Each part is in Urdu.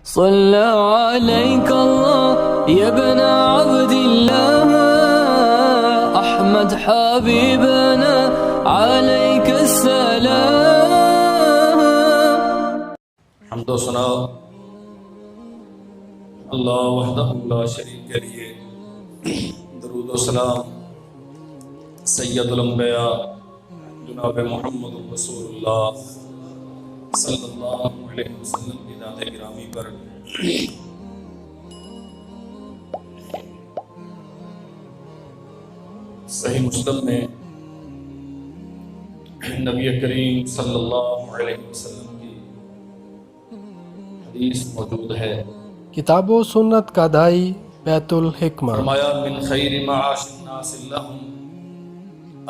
صلى عليك الله يا ابن عبد الله أحمد حبيبنا عليك السلام. حمد و ثنا اللہ وحدہ لا شریک کے لیے، درود و سلام سید الانبیاء جناب محمد رسول اللہ صلی اللہ علیہ وسلم کی ذات گرامی پر صحیح مسلم میں نبی کریم صلی اللہ علیہ وسلم کی حدیث موجود ہے. کتاب و سنت کا دائی بیت الحکمہ. فرمایا من خیر معاش الناس لهم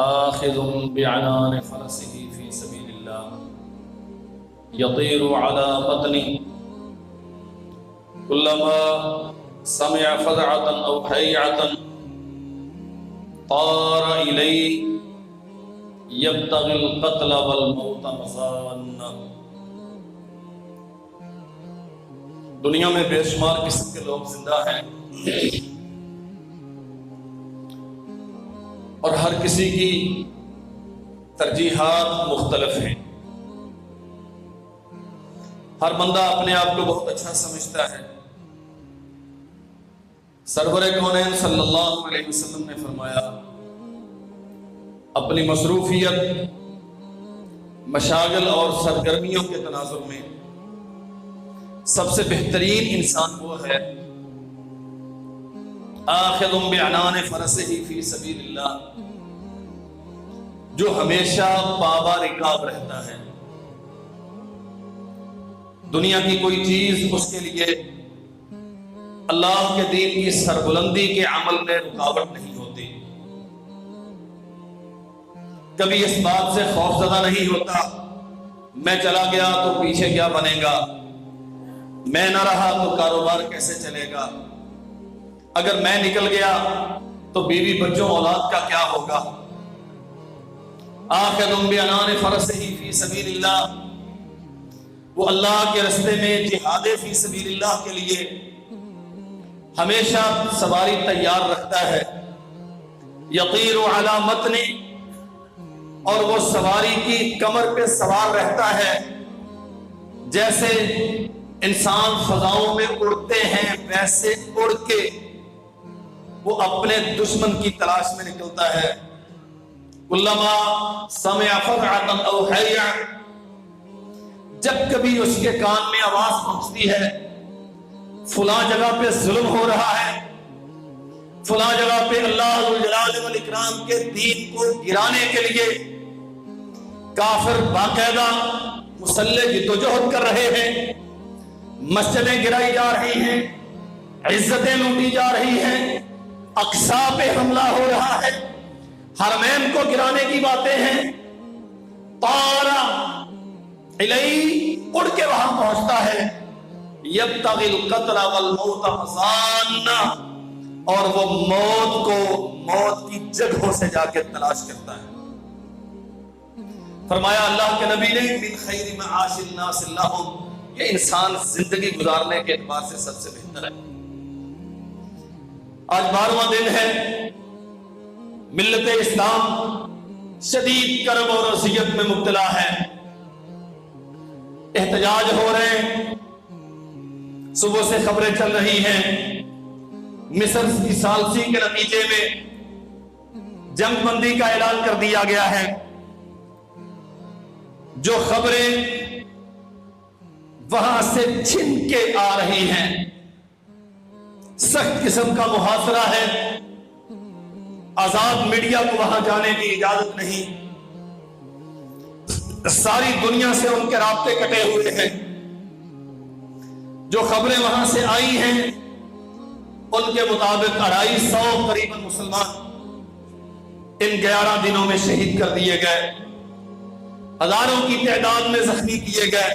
آخذ بعنان فرسه فی سبیل اللہ یطیر علی بطنه كلما سمع فزعة أو هيعة طار إليه يبتغي القتل والموت مظانا. دنیا میں بے شمار قسم کے لوگ زندہ ہیں اور ہر کسی کی ترجیحات مختلف ہیں. ہر بندہ اپنے آپ کو بہت اچھا سمجھتا ہے. سرور کونین صلی اللہ علیہ وسلم نے فرمایا اپنی مصروفیت، مشاغل اور سرگرمیوں کے تناظر میں سب سے بہترین انسان وہ ہے آخذ بعنان فرسہ فی سبیل اللہ، جو ہمیشہ پابا رکاب رہتا ہے. دنیا کی کوئی چیز اس کے لیے اللہ کے دین کی سربلندی کے عمل میں رکاوٹ نہیں ہوتی. کبھی اس بات سے خوفزدہ نہیں ہوتا میں چلا گیا تو پیچھے کیا بنے گا، میں نہ رہا تو کاروبار کیسے چلے گا، اگر میں نکل گیا تو بیوی بچوں اولاد کا کیا ہوگا. آخذ بعنان فرسہ فی سبیل اللہ، وہ اللہ کے راستے میں جہاد فی سبیل اللہ کے لیے ہمیشہ سواری تیار رکھتا ہے. یطیر علی متن، اور وہ سواری کی کمر پہ سوار رہتا ہے. جیسے انسان فضاؤں میں اڑتے ہیں ویسے اڑ کے وہ اپنے دشمن کی تلاش میں نکلتا ہے. کلما سمع فزعة او هيعة، جب کبھی اس کے کان میں آواز پہنچتی ہے فلاں جگہ پہ ظلم ہو رہا ہے، فلاں جگہ پہ اللہ ذوالجلال والاکرام کے دین کو گرانے کے لیے کافر باقاعدہ مسلح جدوجہد کر رہے ہیں، مسجدیں گرائی جا رہی ہیں، عزتیں لوٹی جا رہی ہیں، اقصی پہ حملہ ہو رہا ہے، حرمین کو گرانے کی باتیں ہیں، طارا الی، اڑ کے وہاں پہنچتا ہے. یبتغی القتل والموت مظانا، اور وہ موت کو موت کی جگہوں سے جا کے تلاش کرتا ہے. فرمایا اللہ کے نبی نے من خیر معاش الناس لهم، یہ انسان زندگی گزارنے کے اعتبار سے سب سے بہتر ہے. آج 12واں دن ہے، ملت اسلام شدید کرب اور اذیت میں مبتلا ہے. احتجاج ہو رہے ہیں، صبح سے خبریں چل رہی ہیں مصر کی ثالثی کے نتیجے میں جنگ بندی کا اعلان کر دیا گیا ہے. جو خبریں وہاں سے چھن کے آ رہی ہیں سخت قسم کا محاصرہ ہے، آزاد میڈیا کو وہاں جانے کی اجازت نہیں، ساری دنیا سے ان کے رابطے کٹے ہوئے ہیں. جو خبریں وہاں سے آئی ہیں ان کے مطابق 250 قریب مسلمان ان 11 دنوں میں شہید کر دیے گئے، ہزاروں کی تعداد میں زخمی کیے گئے.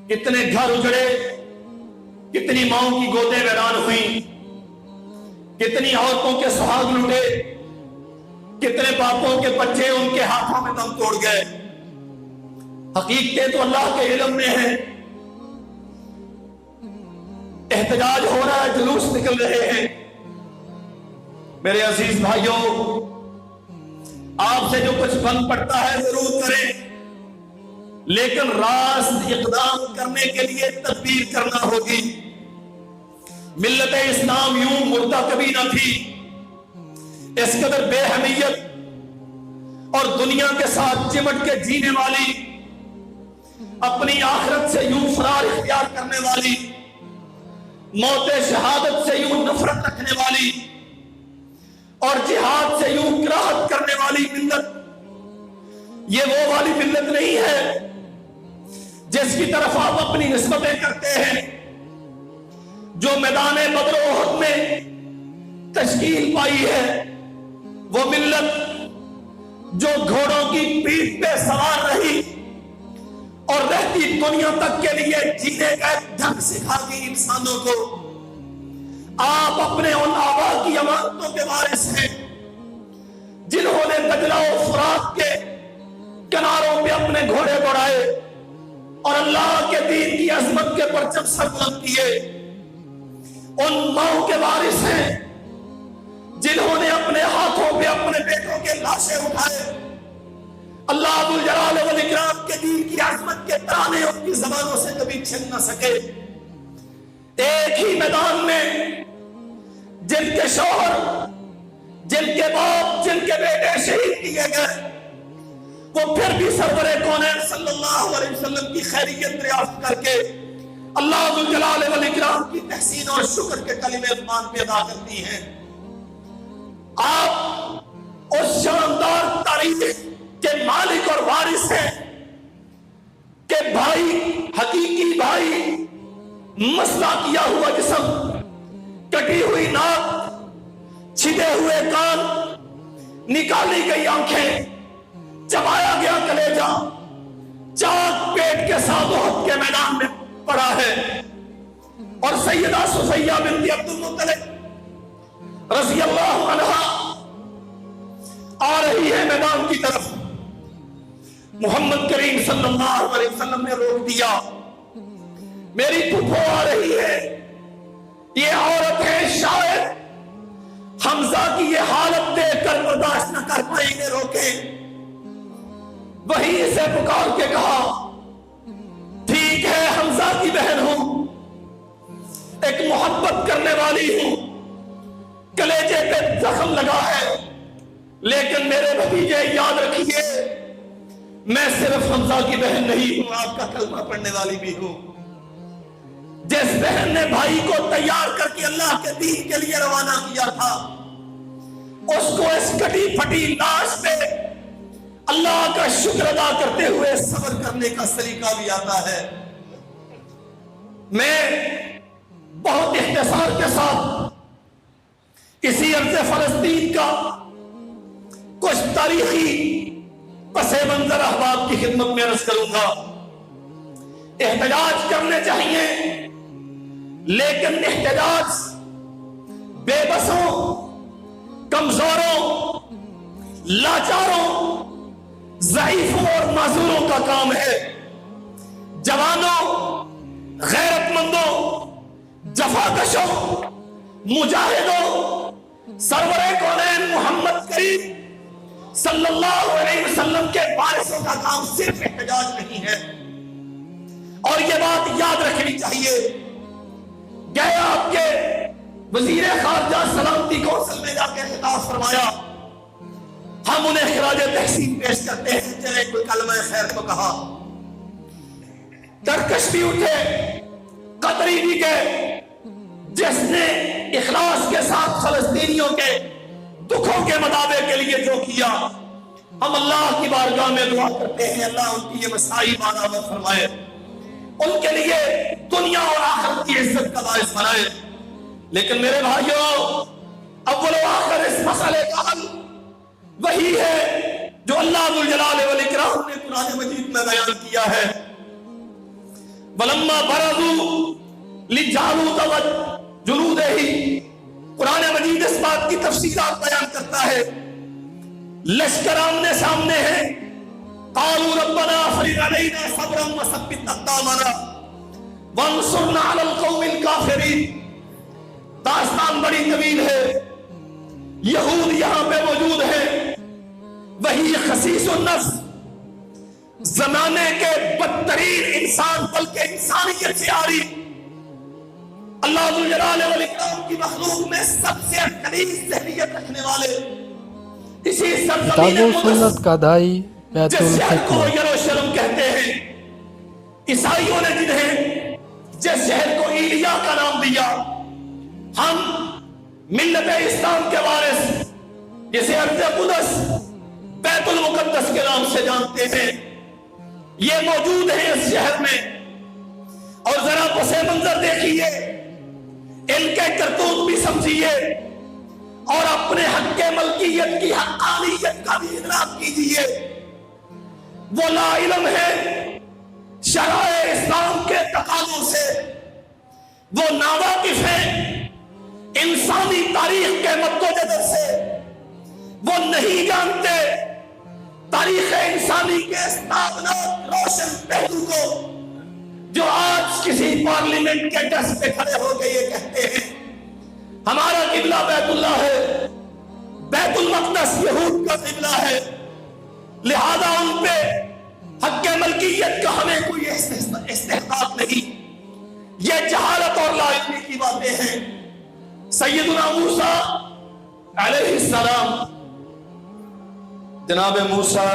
کتنے گھر اجڑے، کتنی ماؤں کی گودیں ویران ہوئیں، کتنی عورتوں کے سہاگ لوٹے، کتنے باپوں کے بچے ان کے ہاتھوں میں دم توڑ گئے. حقیقتیں تو اللہ کے علم میں ہیں، احتجاج ہو رہا ہے، جلوس نکل رہے ہیں. میرے عزیز بھائیوں، آپ سے جو کچھ بن پڑتا ہے ضرور کریں، لیکن راست اقدام کرنے کے لیے تدبیر کرنا ہوگی. ملت اسلام یوں مردہ کبھی نہ تھی. اس قدر بے حمیت اور دنیا کے ساتھ چمٹ کے جینے والی، اپنی آخرت سے یوں فرار اختیار کرنے والی، موت شہادت سے یوں نفرت رکھنے والی اور جہاد سے یوں کراہت کرنے والی ملت، یہ وہ والی ملت نہیں ہے جس کی طرف آپ اپنی نسبتیں کرتے ہیں. جو میدان بدر و احد میں تشکیل پائی ہے، وہ ملت جو گھوڑوں کی پیٹھ پہ سوار رہی اور رہتی دنیا تک کے لیے جینے کا ایک ڈھنگ سکھا گئی انسانوں کو. آپ اپنے ان آبا کی امانتوں کے وارث ہیں جنہوں نے دجلہ و فرات کے کناروں پہ اپنے گھوڑے دوڑائے اور اللہ کے دین کی عظمت کے پرچم سر بلند کیے. ان ماؤں کے وارث ہیں جنہوں نے اپنے ہاتھوں پہ اپنے بیٹوں کے لاشیں اٹھائے. اللہ ذوالجلال والاکرام کے دین کی عظمت کے ترانے ان کی زبانوں سے کبھی چھن نہ سکے. ایک ہی میدان میں جن کے شوہر، جن کے باپ، جن کے بیٹے شہید کیے گئے، وہ پھر بھی سرور کونین صلی اللہ علیہ وسلم کی خیریت دریافت کر کے اللہ ذوالجلال والاکرام کی تحسین اور شکر کے کلمے زبان پہ ادا کرتی ہیں. آپ اس شاندار تاریخ کے مالک اور وارث ہیں کہ بھائی، حقیقی بھائی، مسئلہ کیا ہوا جسم، کٹی ہوئی ناک، چھدے ہوئے کان، نکالی گئی آنکھیں، چبایا گیا کلیجہ، چاک پیٹ کے ساتھ احد کے میدان میں پڑا ہے. اور سیدہ صفیہ بنت عبد المطلب رضی اللہ عنہا آ رہی ہے میدان کی طرف. محمد کریم صلی اللہ علیہ وسلم نے روک دیا. میری پھپھو آ رہی ہے، یہ عورت ہے، شاید حمزہ کی یہ حالت دیکھ کر برداشت نہ کر پائیں گے، روکیں. وہی اسے پکار کے کہا، ٹھیک ہے حمزہ کی بہن ہوں، ایک محبت کرنے والی ہوں، کلیجے پہ زخم لگا ہے، لیکن میرے بھتیجے یاد رکھیے، میں صرف حمزہ کی بہن نہیں ہوں، آپ کا کلمہ پڑھنے والی بھی ہوں. جس بہن نے بھائی کو تیار کر کے اللہ کے دین کے لیے روانہ کیا تھا، اس کو اس کٹی پھٹی لاش پہ اللہ کا شکر ادا کرتے ہوئے صبر کرنے کا سلیقہ بھی آتا ہے. میں بہت اختصار کے ساتھ اسی ارض فلسطین کا کچھ تاریخی پس منظر احباب کی خدمت میں عرض کروں گا. احتجاج کرنے چاہیے، لیکن احتجاج بے بسوں، کمزوروں، لاچاروں، ضعیفوں اور معذوروں کا کام ہے. جوانوں، غیرت مندوں، جفاکشوں، مجاہدوں، سرور کونین محمد کریم صلی اللہ علیہ وسلم کے وارثوں کا کام صرف احتجاج نہیں ہے. اور یہ بات یاد رکھنی چاہیے. گئے آپ کے وزیر خارجہ سلامتی کونسل میں جا کے خطاب فرمایا، ہم انہیں خراج تحسین پیش کرتے ہیں، چلے کوئی کلمہ خیر تو کہا. ترکش بھی اٹھے، قطری بھی گئے، جس نے اخلاص کے ساتھ فلسطینیوں کے دکھوں کے مداوے کے لیے جو کیا، ہم اللہ کی بارگاہ میں دعا کرتے ہیں اللہ ان کی یہ مسائی برآمد فرمائے، ان کے لیے دنیا اور آخرت کی عزت کا باعث بنائے. لیکن میرے بھائیوں، اول و آخر اس مسئلے کا حل وہی ہے جو اللہ ذوالجلال والاکرام نے قرآن مجید میں بیان کیا ہے. وَلَمَّا بَرَزُوا لِجَالُوتَ وَجُنُودِهِ، قرآن مجید اس بات کی تفصیلات بیان کرتا ہے. لشکر آمنے سامنے ہیں، قالوا ربنا افرغ علینا صبرا وثبت اقدامنا، وانصرنا علی القوم الکافرین. داستان بڑی طویل ہے. یہود یہاں پہ موجود ہے. وہی خسیس النفس زمانے کے بدترین انسان بلکہ انسانیت سے آری اللہ ذو الجلال والاکرام کی مخلوق میں سب سے قلیل ذہنیت رکھنے والے اسی کتاب و سنت کا دائی بیت جس شہر کو الحکمہ. یروشلم کہتے ہیں. عیسائیوں نے جنہیں جس شہر کو ایلیا کا نام دیا. ہم ملت اسلام کے وارث جسے ارض قدس بیت المقدس کے نام سے جانتے ہیں یہ موجود ہے اس شہر میں. اور ذرا پس منظر دیکھیے, ان کے کرتوت بھی سمجھیے اور اپنے حق کے ملکیت کی حقانیت کا بھی ادراک کیجیے. وہ لا علم ہے شرائع اسلام کے تقاضوں سے. وہ ناواقف ہیں انسانی تاریخ کے مد و جدر سے. وہ نہیں جانتے تاریخ انسانی کے اس تابناک روشن پہلو کو جو آج کسی پارلیمنٹ کے ڈسک پہ کھڑے ہو کے یہ کہتے ہیں ہمارا قبلہ بیت اللہ ہے, بیت المقدس یہود کا قبلہ ہے, لہذا ان پہ حق ملکیت کا ہمیں کوئی استحقاق نہیں. یہ جہالت اور لا علمی کی باتیں ہیں. سیدنا موسیٰ علیہ السلام, جناب موسیٰ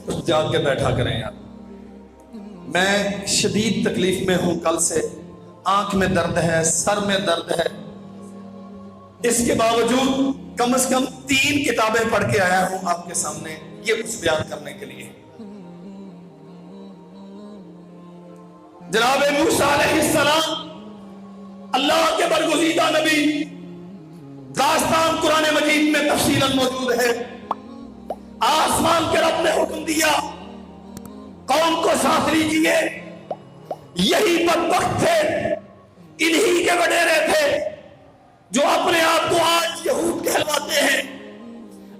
کچھ جاگ کے بیٹھا کریں یار, میں شدید تکلیف میں ہوں. کل سے آنکھ میں درد ہے, سر میں درد ہے. اس کے باوجود کم از کم 3 کتابیں پڑھ کے آیا ہوں آپ کے سامنے یہ کچھ بیان کرنے کے لیے. جناب موسیٰ علیہ السلام اللہ کے برگزیدہ نبی, داستان قرآن مجید میں تفصیلاً موجود ہے. آسمان کے رب نے حکم دیا قوم کو ساتھ لیجئے. یہی بدبخت تھے, انہی کے وڈیرے تھے جو اپنے آپ کو آج یہود کہلواتے ہیں,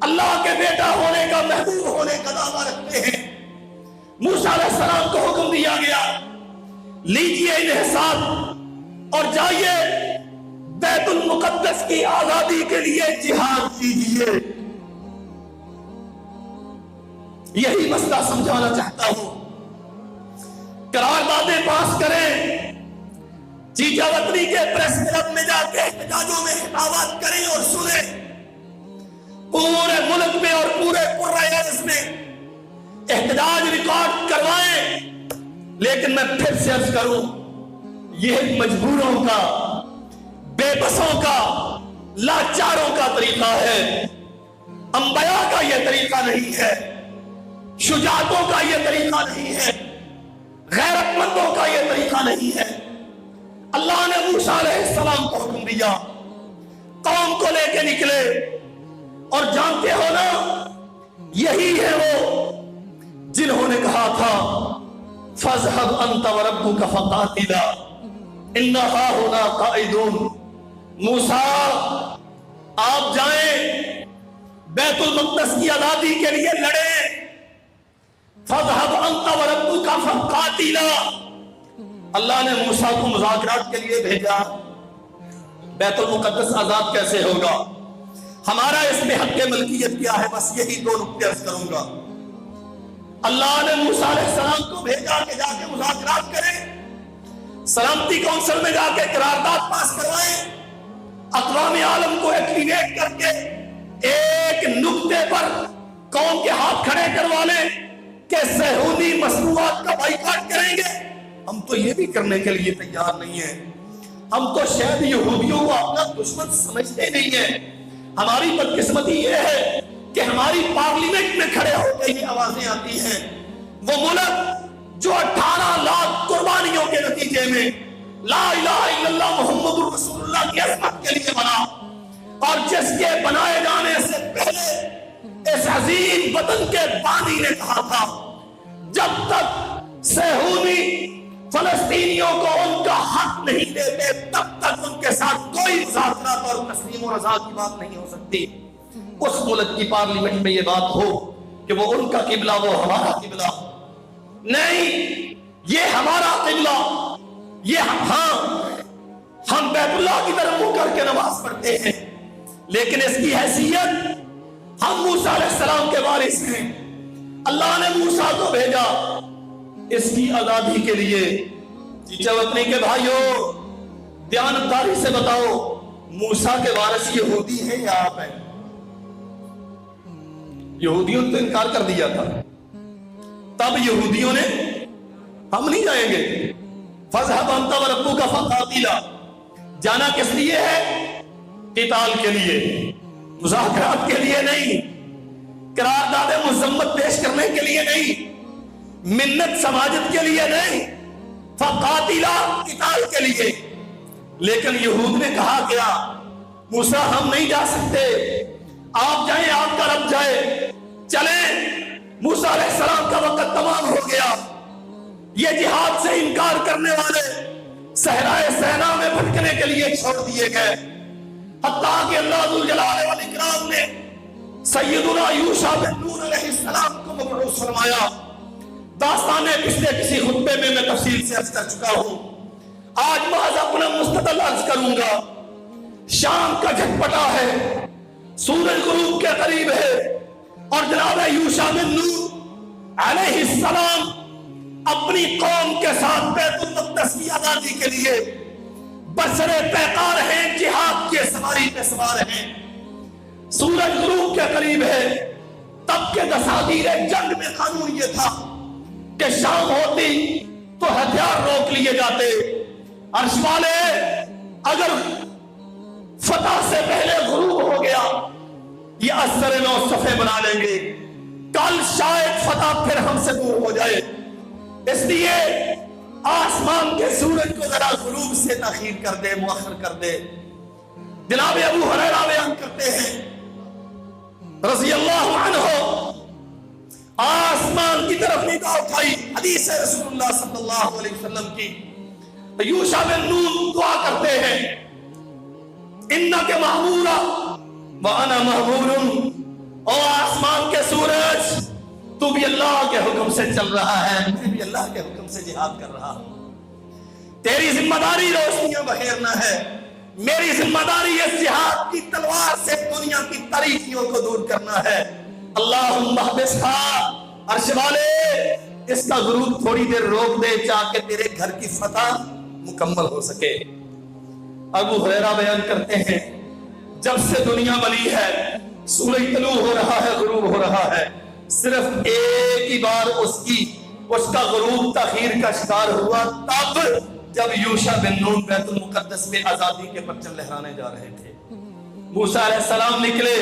اللہ کے بیٹا ہونے کا, محبوب ہونے کا دعویٰ رکھتے ہیں. موسیٰ علیہ السلام کو حکم دیا گیا لیجئے انہیں ساتھ اور جائیے بیت المقدس کی آزادی کے لیے جہاد کیجیے. یہی مسئلہ سمجھانا چاہتا ہوں. قراردادیں پاس کریں, چیچا وطنی کے پریس کلب میں جا کے احتجاجوں میں خطابات کریں اور سنیں, پورے ملک میں اور پورے قرآن میں احتجاج ریکارڈ کروائیں. لیکن میں پھر سے عرض کروں یہ مجبوروں کا, بے بسوں کا, لاچاروں کا طریقہ ہے. انبیاء کا یہ طریقہ نہیں ہے, شجاعتوں کا یہ طریقہ نہیں ہے, غیرت مندوں کا یہ طریقہ نہیں ہے. اللہ نے موسیٰ علیہ السلام کو حکم دیا, قوم کو لے کے نکلے, اور جانتے ہو نا یہی ہے وہ جنہوں نے کہا تھا فَاذْهَبْ أَنْتَ وَرَبُّكَ فَقَاتِلَا إِنَّا هَاهُنَا قَاعِدُونَ. موسیٰ آپ جائیں بیت المقدس کی آزادی کے لیے لڑیں. فَاذْهَبْ أَنْتَ وَرَبُّكَ فَقَاتِلَا. اللہ نے موسیٰ کو مذاکرات کے لیے بھیجا. بیت المقدس آزاد کیسے ہوگا, ہمارا اس میں حق ملکیت کیا ہے, بس یہی 2 نقطے عرض کروں گا. اللہ نے موسیٰ علیہ السلام کو بھیجا کہ جا کے مذاکرات کریں, سلامتی کونسل میں جا کے قرارداد پاس کروائیں, اقوام عالم کو ایکٹیویٹ کر کے ایک نقطے پر قوم کے ہاتھ کھڑے کروا لیں کہ صہیونی مصنوعات کا بائیکاٹ کریں گے. ہم تو یہ بھی کرنے کے لیے تیار نہیں ہیں. ہم تو شاید یہودیوں کو اپنا دشمن سمجھتے نہیں ہیں. ہماری بدقسمتی یہ ہے کہ ہماری پارلیمنٹ میں کھڑے ہو کے یہ آوازیں آتی ہیں. وہ ملک جو 18 لاکھ قربانیوں کے نتیجے میں لا الہ الا اللہ محمد رسول اللہ کی عظمت کے لیے بنا, اور جس کے بنائے جانے سے پہلے اس عظیم وطن کے بانی نے کہا تھا جب تک صہیونی فلسطینیوں کو ان کا حق نہیں دیتے تب تک ان کے ساتھ کوئی مذاکرات اور تسلیم و رضا کی بات نہیں ہو سکتی. اس ملک کی پارلیمنٹ میں یہ بات ہو کہ وہ ان کا قبلہ وہ ہمارا قبلہ, نہیں، یہ ہمارا قبلہ، یہ ہم بیت اللہ کی طرف منہ کر کے نماز پڑھتے ہیں، لیکن اس کی حیثیت ہم موسیٰ علیہ السلام کے وارث ہیں۔ اللہ نے موسیٰ کو بھیجا اس کی آزادی کے لیے۔ چیچا وطنی کے بھائیوں، دیانتداری سے بتاؤ، موسیٰ کے وارث یہودی ہیں یا آپ ہیں؟ یہودیوں نے تو انکار کر دیا تھا، تب یہودیوں نے ہم نہیں جائیں گے، فَاذْهَبْ أَنْتَ وَرَبُّكَ فَقَاتِلَا، جانا کس لیے ہے؟ قتال کے لیے، مذاکرات کے لیے نہیں، قرارداد مذمت پیش کرنے کے لیے نہیں، منت سماجت کے لیے نہیں، فقاتلا قتال کے لیے۔ لیکن یہود نے کہا کیا؟ موسیٰ ہم نہیں جا سکتے، آپ جائیں، آپ کا رب جائے، چلیں۔ موسیٰ علیہ السلام کا وقت تمام ہو گیا، یہ جہاد سے انکار کرنے والے صحرائے سینا میں بھٹکنے کے لیے چھوڑ دیے گئے، حتیٰ کہ اللہ ذوالجلال والاکرام نے سیدنا یوشع بن نون علیہ السلام کو مبعوث فرمایا۔ داستان پچھلے کسی خطبے میں میں تفصیل سے عرض کر چکا ہوں، آج محض اپنا مستقل عرض کروں گا۔ شام کا جھٹپٹا ہے، سورج غروب کے قریب ہے، اور جناب یوشع بن نون علیہ السلام اپنی قوم کے ساتھ بیت المقدس کی آزادی کے لیے بسرے پیکار ہیں، جہاد کی سواری پہ سوار ہیں۔ سورج غروب کے قریب ہے، تب کے دساتیر جنگ میں قانون یہ تھا کہ شام ہوتی تو ہتھیار روک لیے جاتے، عرش والے اگر فتح سے پہلے غروب ہو گیا یہ اثر نو صفحے بنا لیں گے، کل شاید فتح پھر ہم سے دور ہو جائے، اس لیے آسمان کے سورج کو ذرا غروب سے تاخیر کر دے، مؤخر کر دے۔ جناب ابو ہریرہ بیان کرتے ہیں رضی اللہ عنہ، آسمان کی طرف نگاہ اٹھائی، حدیث ہے رسول اللہ صلی اللہ علیہ وسلم کی، یوشع بن نون دعا کرتے ہیں، انک مأمورا وانا مأمور، او آسمان کے سورج تو بھی اللہ کے حکم سے چل رہا ہے، میں بھی اللہ کے حکم سے جہاد کر رہا ہوں، تیری ذمہ داری روشنیاں بخیرنا ہے، میری ذمہ داری اس جہاد کی تلوار سے دنیا کی تاریکیوں کو دور کرنا ہے۔ اللہم احبسھا، عرش والے اس کا غروب تھوڑی دیر روک دے تاکہ تیرے گھر کی فتح مکمل ہو سکے۔ ابو ہریرہ بیان کرتے ہیں جب سے دنیا بنی ہے، سورج طلوع ہو رہا ہے، غروب ہو رہا ہے، صرف ایک ہی بار اس کا غروب تاخیر کا شکار ہوا، تب جب یوشع بن نون بیت المقدس میں آزادی کے پرچم لہرانے جا رہے تھے۔ موسیٰ علیہ السلام نکلے،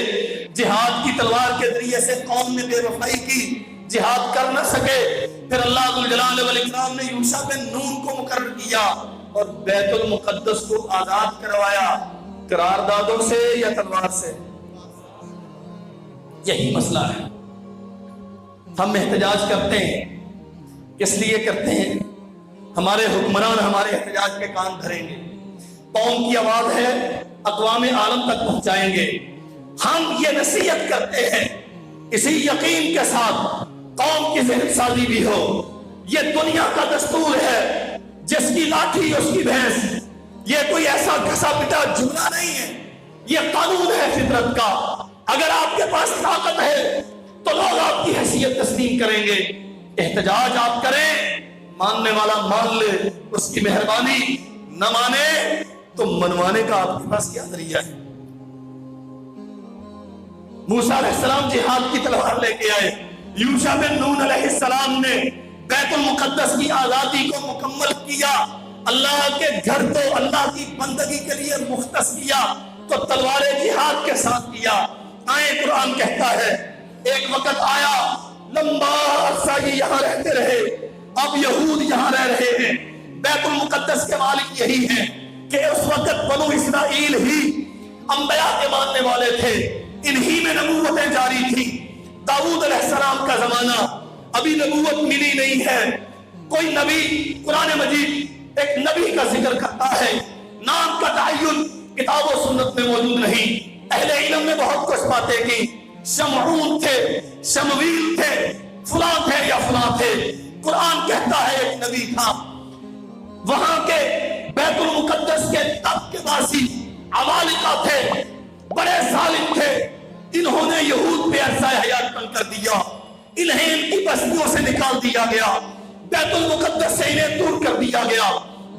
جہاد کی تلوار کے ذریعے سے قوم نے بے وفائی کی، جہاد کر نہ سکے، پھر اللہ ذوالجلال والاکرام نے یوشع بن نون کو مقرر کیا اور بیت المقدس کو آزاد کروایا، قراردادوں سے یا تلوار سے؟ یہی مسئلہ ہے۔ ہم احتجاج کرتے ہیں، اس لیے کرتے ہیں ہمارے حکمران ہمارے احتجاج پہ کان دھریں گے، قوم کی آواز ہے اقوام عالم تک پہنچائیں گے۔ ہم یہ نصیحت کرتے ہیں اسی یقین کے ساتھ قوم کی ذہن سازی بھی ہو، یہ دنیا کا دستور ہے، جس کی لاٹھی اس کی بھینس، یہ کوئی ایسا گھسا پٹا جملہ نہیں ہے، یہ قانون ہے فطرت کا۔ اگر آپ کے پاس طاقت ہے تو لوگ آپ کی حیثیت تسلیم کریں گے، احتجاج آپ کریں، ماننے والا مان لے، اس کی مہربانی، نہ مانے تو منوانے کا آپ کے پاس کیا ذریعہ ہے؟ موسیٰ علیہ السلام جہاد کی تلوار لے کے آئے، یوشع بن نون علیہ السلام نے بیت المقدس کی آزادی کو مکمل کیا، اللہ کے گھر کو اللہ کی بندگی کے لیے مختص کیا تو تلوار جہاد کے ساتھ کیا۔ آئے قرآن کہتا ہے ایک وقت آیا لمبا عرصہ یہ یہاں رہتے رہے، اب یہود یہاں رہ رہے ہیں، بیت المقدس کے مالک یہی ہیں کہ اس وقت بنو اسرائیل ہی انبیاء کے ماننے والے تھے، انہی میں نبوتیں جاری تھی۔ داؤد علیہ السلام کا زمانہ، ابھی نبوت ملی نہیں ہے، کوئی نبی، قرآن مجید ایک نبی کا ذکر کرتا ہے، نام کا تعین کتاب و سنت میں موجود نہیں، اہل علم نے بہت کچھ باتیں کی، شمعون تھے، شمویل تھے، فلاں تھے یا فلاں تھے، قرآن کہتا ہے ایک نبی تھا، وہاں کے بیت المقدس کے تب کے باسی عمالقہ تھے، بڑے ظالم تھے، انہوں نے یہود پہ عرصہ حیات تنگ کر دیا، انہیں ان کی بستیوں سے نکال دیا گیا، بیت المقدس سے انہیں دور کر دیا گیا،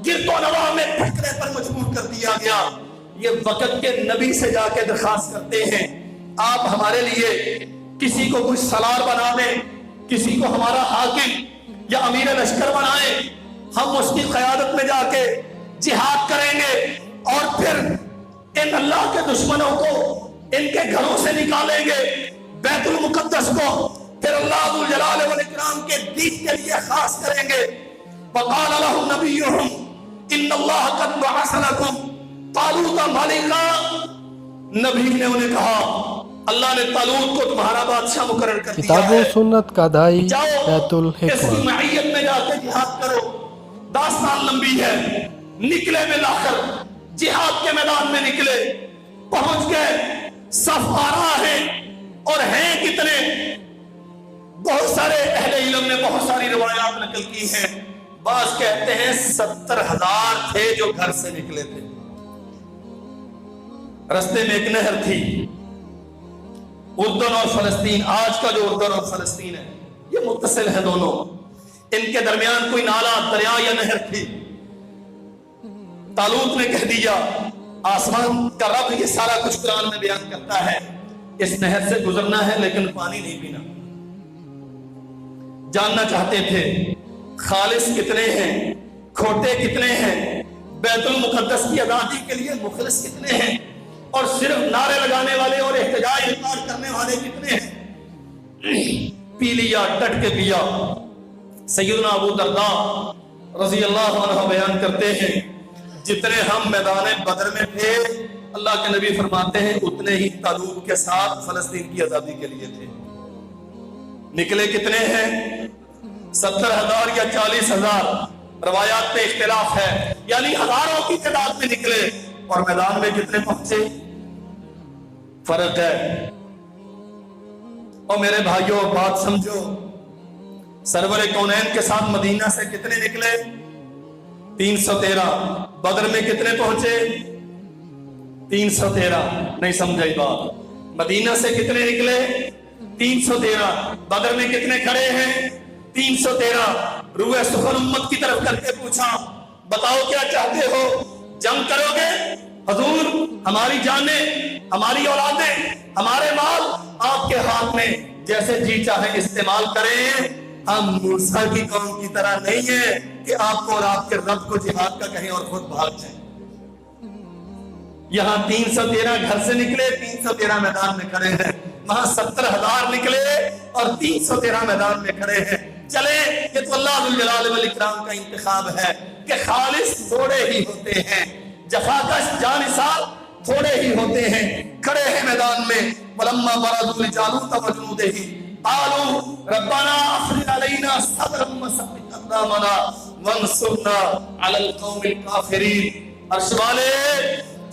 گرد و نواح میں بھٹکنے پر مجبور کر دیا گیا۔ یہ وقت کے نبی سے جا کے درخواست کرتے ہیں آپ ہمارے لیے کسی کو کچھ سالار بنا دیں، کسی کو ہمارا حاکم یا امیر لشکر بنائیں، ہم اس کی قیادت میں جا کے جہاد کریں گے اور پھر ان اللہ کے دشمنوں کو ان کے گھروں سے نکالیں گے، بیت المقدس کو پھر اللہ ذو الجلال والاکرام کے دین کے لیے خاص کریں گے۔ وقال لهم نبيهم ان اللہ قد بعث لكم طالوت ملکا، نبی نے انہیں کہا اللہ نے طالوت کو تمہارا بادشاہ مقرر کر دیا کتاب و ہے، سنت کا دائی جاؤ بیت اس کی الحکمہ۔ معیت میں جا کے جہاد کرو۔ داستان لمبی ہے، نکلے بالآخر جہاد کے میدان میں نکلے، پہنچ گئے، صف آرا ہے اور ہیں کتنے، بہت سارے اہل علم نے بہت ساری روایات نقل کی ہیں، بعض کہتے ہیں 70,000 تھے جو گھر سے نکلے تھے۔ رستے میں ایک نہر تھی، اردن اور فلسطین، آج کا جو اردن اور فلسطین ہے یہ متصل ہے دونوں، ان کے درمیان کوئی نالا دریا یا نہر تھی۔ طالوت نے کہہ دیا، آسمان کا رب یہ سارا کچھ قرآن میں بیان کرتا ہے، اس نہر سے گزرنا ہے لیکن پانی نہیں پینا۔ جاننا چاہتے تھے خالص کتنے ہیں، کھوٹے کتنے ہیں، بیت المقدس کی آزادی کے لیے مخلص کتنے ہیں، اور صرف نعرے لگانے والے اور احتجاج انکار کرنے والے کتنے ہیں۔ پی لیا، ڈٹ کے پیا۔ سیدنا ابو درداء رضی اللہ عنہ بیان کرتے ہیں جتنے ہم میدان بدر میں تھے، اللہ کے نبی فرماتے ہیں اتنے ہی طالوت کے ساتھ فلسطین کی آزادی کے لیے تھے۔ نکلے کتنے ہیں؟ 70,000 یا 40,000، روایات پہ اختلاف ہے، یعنی ہزاروں کی تعداد میں نکلے، اور میدان میں کتنے پہنچے فرق ہے۔ اور میرے بھائیوں بات سمجھو، سرور کونین کے ساتھ مدینہ سے کتنے نکلے؟ 313۔ بدر میں کتنے پہنچے؟ 313۔ نہیں سمجھائی بات؟ مدینہ سے کتنے نکلے؟ 313۔ بدر میں کتنے کھڑے ہیں؟ 313۔ روح سخن امت کی طرف کر کے پوچھا بتاؤ کیا چاہتے ہو، جنگ کرو گے؟ حضور ہماری جانیں، ہماری اولادیں، ہمارے مال آپ کے ہاتھ میں، جیسے جی چاہے استعمال کریں، ہم موسیٰ کی قوم کی طرح نہیں ہیں کہ آپ کو اور آپ کے رب کو جہاد کا کہیں اور خود بھاگ جائیں۔ یہاں 313 گھر سے نکلے، 313 میدان میں کھڑے ہیں، وہاں 70,000 نکلے اور 313 میدان میں کھڑے ہیں۔ چلے یہ تو اللہ ذو الجلال والاکرام کا انتخاب ہے کہ خالص تھوڑے ہی ہوتے ہیں، جفاکش جانثار تھوڑے ہی ہوتے ہیں، کھڑے ہیں میدان میں۔ وَلَمَّا بَرَزُوا لِجَالُوتَ وَجُنُودِهِ قَالُوا رَبَّنَا أَفْرِغْ عَلَيْنَا صَبْرًا وَثَبِّتْ أَقْدَامَنَا وَانصُرْنَا عَلَى الْقَوْمِ الْكَافِرِينَ۔ عرش والے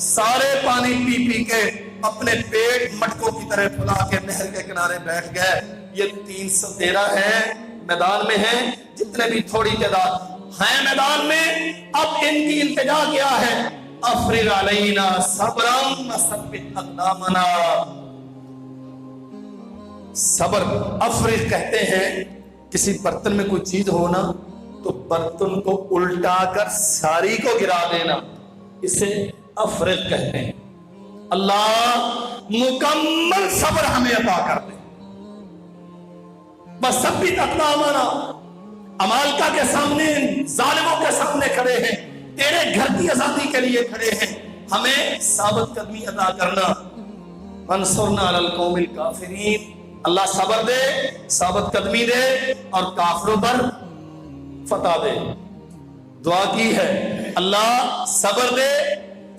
سارے پانی پی پی کے اپنے پیٹ مٹکوں کی طرح پھلا کے نہر کے کنارے بیٹھ گئے۔ یہ 313 ہیں، میدان میں ہیں، جتنے بھی تھوڑی تعداد ہیں میدان میں، اب ان کی التجا کیا ہے؟ افرغ علینا صبرا وثبت اقدامنا۔ صبر، افرغ کہتے ہیں کسی برتن میں کوئی چیز ہونا تو برتن کو الٹا کر ساری کو گرا دینا، اسے افرغ کہتے ہیں۔ اللہ مکمل صبر ہمیں عطا کر دے۔ بس ثبت اقدامنا، عمالقہ کے سامنے، ظالموں کے سامنے کھڑے ہیں، تیرے گھر کی آزادی کے لیے کھڑے ہیں، ہمیں ثابت قدمی عطا کرنا۔ وانصرنا علی القوم الکافرین، اللہ صبر دے، ثابت قدمی دے اور کافروں پر فتح دے۔ دعا کی ہے اللہ صبر دے،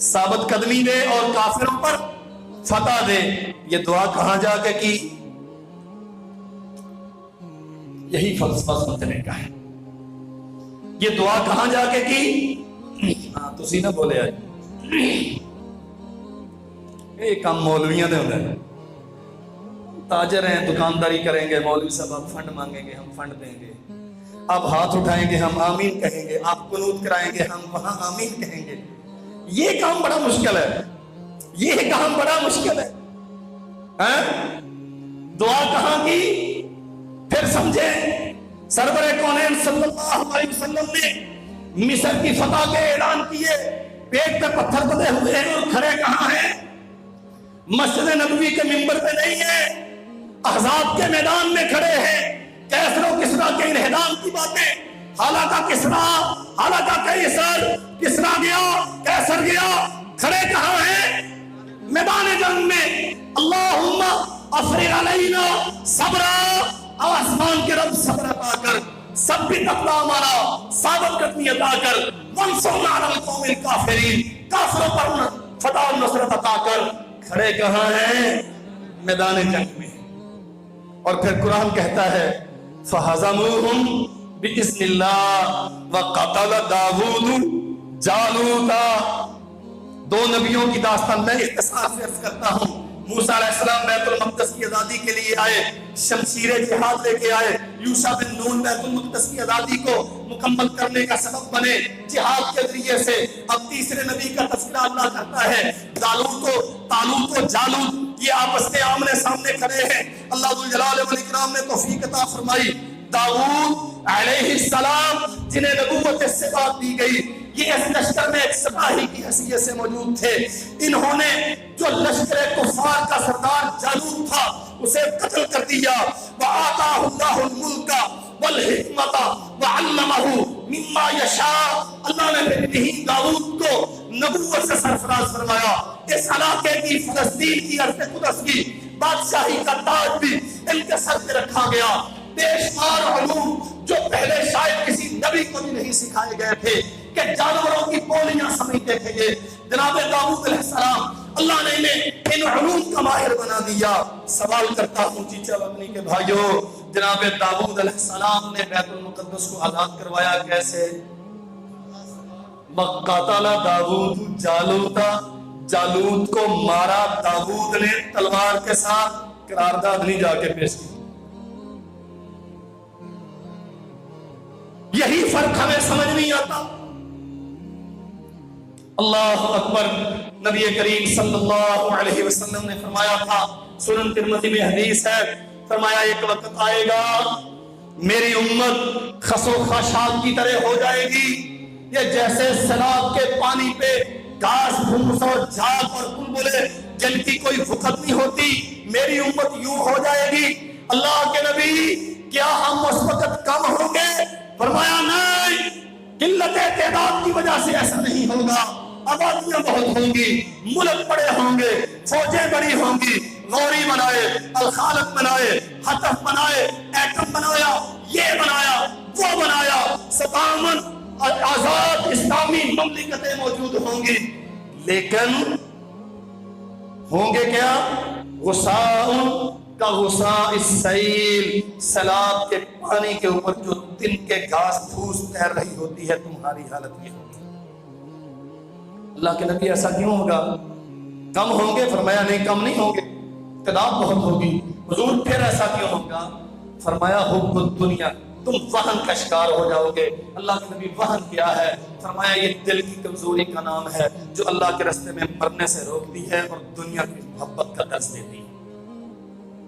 ثابت قدمی دے اور کافروں پر فتح دے۔ یہ دعا کہاں جا کے کی؟ یہی فلسفہ سمجھنے کا ہے۔ یہ دعا کہاں جا کے کی؟ ہاں تسی نہ بولے آج یہ کام مولویاں دے ہوتا ہے، تاجر ہیں، دکانداری کریں گے، مولوی صاحب آپ فنڈ مانگیں گے، ہم فنڈ دیں گے، آپ ہاتھ اٹھائیں گے ہم آمین کہیں گے، آپ قنوت کرائیں گے ہم وہاں آمین کہیں گے. یہ کام بڑا مشکل ہے، یہ کام بڑا مشکل ہے. دعا کہاں کی؟ پھر سمجھیں، سرور کونین صلی اللہ علیہ وسلم نے مصر کی فتح کے اعلان کیے، پیٹ پہ پتھر بندھے ہوئے ہیں اور کھڑے کہاں ہیں؟ مسجد نبوی کے منبر پہ نہیں ہیں، احزاب کے میدان میں کھڑے ہیں. کیسر و کسریٰ کے انہدام کی باتیں، حالانکہ کسریٰ گیا، کیسر گیا، کھڑے کہاں ہیں؟ میدان جنگ میں. اللہم افرغ علینا صبرا، آسمان کے رب صبر عطا کر، ثبت اقدامنا، ثابت قدمی عطا کر، وانصرنا علی القوم الکافرین، کافروں پر فتح و نصرت عطا کر. کھڑے کہاں ہیں؟ میدان جنگ میں. اور پھر قرآن کہتا ہے فَهَزَمُوهُمْ بِإِذْنِ اللَّهِ وَقَتَلَ دَاوُودُ جَالُوتَ. دو نبیوں کی داستان میں اختصار سے عرض کرتا ہوں. موسیٰ علیہ السلام بیت المقدس کی آزادی کے لیے آئے، شمشیر جہاد لے کے آئے. یوشع بن نون بیت المقدس کی آزادی کو مکمل کرنے کا سبب بنے جہاد کے ذریعے سے. اب تیسرے نبی کا تذکرہ اللہ کرتا ہے. طالوت و جالوت یہ آپس میں آمنے سامنے کھڑے ہیں. اللہ ذوالجلال والاکرام نے توفیق عطا فرمائی. داؤد علیہ السلام جنہیں نبوت سے بات دی گئی، یہ اس لشکر میں ایک سپاہی کی حیثیت سے موجود تھے. انہوں نے جو لشکر کفار کا سردار جالوت تھا اسے قتل کر دیا. وَآتَاهُ اللَّهُ الْمُلْكَ وَالْحِکْمَةَ وَعَلَّمَهُ مِمَّا يَشَاءُ. اللہ نے بھی داؤد کو نبوت سے سرفراز فرمایا. اس علاقے کی، فلسطین کی، ارض قدس کی بادشاہی کا تاج بھی ان کے سر پہ رکھا گیا. بے شمار علوم جو پہلے شاید کسی نبی کو بھی نہیں سکھائے گئے تھے کہ جانوروں کی بولیاں سمجھتے تھے یہ. جناب داؤد علیہ السلام اللہ نے انہیں ان علوم کا ماہر بنا دیا. سوال کرتا ہوں چیچا وطنی کے بھائیوں، جناب داؤد علیہ السلام نے بیت المقدس کو آزاد کروایا کیسے؟ وَقَتَلَ دَاوُودُ جَالُوتَ، جالوت کو مارا داؤد نے تلوار کے ساتھ. قرارداد نہیں جا کے پیش کی. یہی فرق ہمیں سمجھ نہیں آتا. اللہ اکبر. نبی کریم صلی اللہ علیہ وسلم نے فرمایا تھا، سنن ترمذی میں حدیث ہے، فرمایا ایک وقت آئے گا میری امت خس و خاشاک کی طرح ہو جائے گی. یہ جیسے سیلاب کے پانی پہ گھاس پھوس اور جھاگ اور بلبلے جن کی کوئی وقت نہیں ہوتی، میری امت یوں ہو جائے گی. اللہ کے نبی کیا ہم اس وقت کم ہوں گے؟ فرمایا نہیں، قلت تعداد کی وجہ سے ایسا نہیں ہوگا. آبادیاں بہت ہوں گی، ملک بڑے ہوں گے، فوجیں بڑی ہوں گی. غوری بنائے، الخالق بنائے، حتف بنائے، ایٹم بنایا، یہ بنایا، وہ بنایا. 57 آزاد اسلامی مملکتیں موجود ہوں گی، لیکن ہوں گے کیا؟ غصاء کا غصاء السیل، سیلاب کے پانی کے اوپر جو دن کے گھاس پھوس تیر رہی ہوتی ہے. تمہاری حالت یہ ہوگی. اللہ کے نبی ایسا کیوں ہوگا؟ کم ہوں گے؟ فرمایا نہیں، کم نہیں ہوں گے، تعداد بہت ہوگی. حضور پھر ایسا کیوں ہوگا؟ فرمایا حب الدنیا، تم وہن کا شکار ہو جاؤ گے. اللہ کے نبی وہن کیا ہے؟ فرمایا یہ دل کی کمزوری کا نام ہے جو اللہ کے راستے میں مرنے سے روکتی ہے اور دنیا کی محبت کا درس دیتی ہے.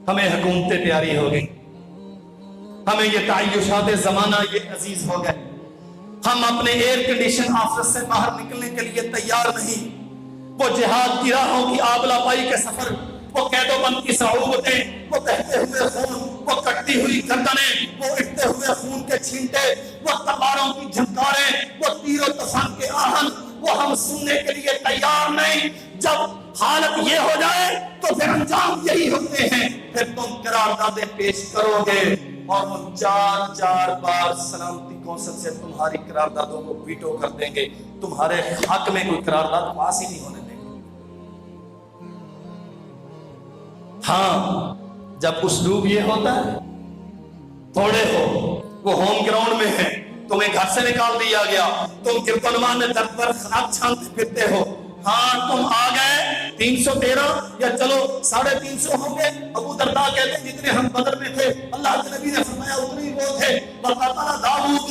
ہمیں حکومتیں پیاری ہو گئی، ہمیں یہ تعیشات زمانہ یہ عزیز ہو گئے. ہم اپنے ایئر کنڈیشن آفس سے باہر نکلنے کے لیے تیار نہیں. وہ جہاد کی راہوں کی آبلا پائی کے سفر، وہ قید و بند کی صعوبتیں، وہ بہتے ہوئے خون، وہ کٹتی ہوئی گردنیں، وہ اٹھتے ہوئے خون کے چھینٹے، وہ تلواروں کی جھنکاریں، وہ تیر و طوفان کے آہن، وہ ہم سننے کے لیے تیار نہیں. جب حالت یہ ہو جائے تو پھر انجام یہی ہوتے ہیں. پھر تم قراردادیں پیش کرو گے اور وہ 4 بار سلامتی کونسل سے تمہاری قراردادوں کو ویٹو کر دیں گے. تمہارے حق میں کوئی قرارداد پاس ہی نہیں ہونے دیں گے. ہاں، جب اسلوب یہ ہوتا ہے تھوڑے ہو، وہ ہوم گراؤنڈ میں ہے، تمہیں گھر سے نکال دیا گیا، تم گردنمان میں درد پر خراب چھانتے پھرتے ہو. ہاں تم آ گئے 313 یا چلو 350 ہوں گے. ابو درداء کہتے ہیں جتنے ہم بدر میں تھے اللہ کے نبی نے فرمایا اتنے ہی وہ تھے. وَقَتَلَ دَاوُودُ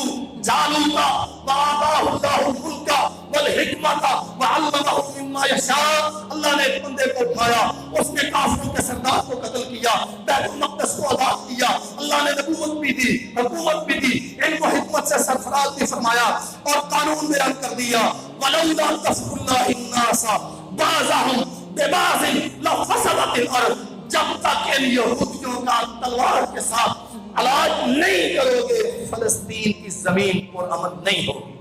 جَالُوتَ وَآتَاهُ اللَّهُ الْمُلْكَ وَالْحِكْمَةَ وَعَلَّمَهُ مِمَّا يَشَاءُ. اللہ نے ایک بندے کو اٹھایا, اس نے کافروں کے سردار کو قتل کیا, بیت المقدس کو آزاد کیا. اللہ نے نبوت بھی دی, حکومت بھی دی, علم و حکمت سے سرفراز بھی فرمایا اور قانون بیان کر دیا. وَلَوْلَا دَفْعُ اللَّهِ النَّاسَ بَعْضَهُم بِبَعْضٍ لَفَسَدَتِ الْأَرْضُ. جب تک ان یہودیوں کا تلوار کے ساتھ علاج نہیں کرو گے فلسطین کی زمین پر امن نہیں ہوگی.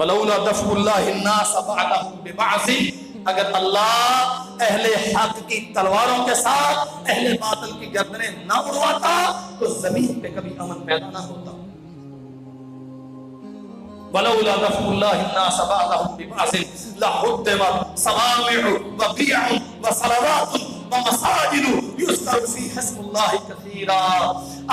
وَلَوْلَا دَفْعُ اللَّهِ النَّاسَ بَعْضَهُم بِبَعْضٍ, اگر اللہ اہل حق کی تلواروں کے ساتھ اہل باطل کی گردنیں نہ اڑواتا تو زمین پہ کبھی امن پیدا نہ ہوتا. وَلَوْلَا دَفْعُ اللَّهِ النَّاسَ بَعْضَهُم بِبَعْضٍ لَهُدِّمَتْ صَوَامِعُ وَبِيَعٌ وَصَلَوَاتٌ وَمَسَاجِدُ يُذْكَرُ فِيهَا اسْمُ اللَّهِ كَثِيرًا.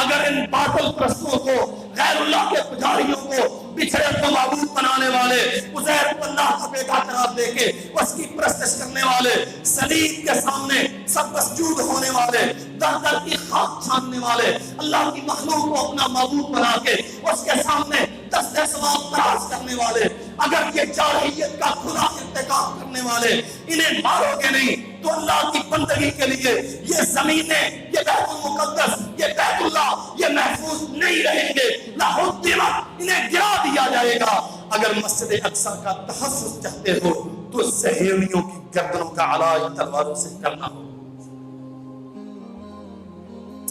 اگر ان باطل پرستوں کو, غیر اللہ کے پجاریوں کو, بچھڑے کو معبود بنانے والے, عزیر کو اللہ کا بیٹا قرار دے کے اس کی پرستش کرنے والے, صلیب کے سامنے سب مسجود ہونے والے, در در کی خاک چھاننے والے, اللہ کی مخلوق کو اپنا معبود بنا کے اس کے سامنے دست ثواب دراز کرنے والے, اگر یہ جارحیت کا کھلا ارتکاب کرنے والے انہیں مارو گے نہیں تو اللہ کی بندگی کے لیے یہ زمینیں, یہ بیت المقدس, یہ بیت اللہ, یہ محفوظ نہیں رہیں گے. لَحُدِّمَتْ, انہیں گرا دیا جائے گا. اگر مسجد اقصی کا تحفظ چاہتے ہو تو صہیونیوں کی گردنوں کا علاج تلواروں سے کرنا ہو.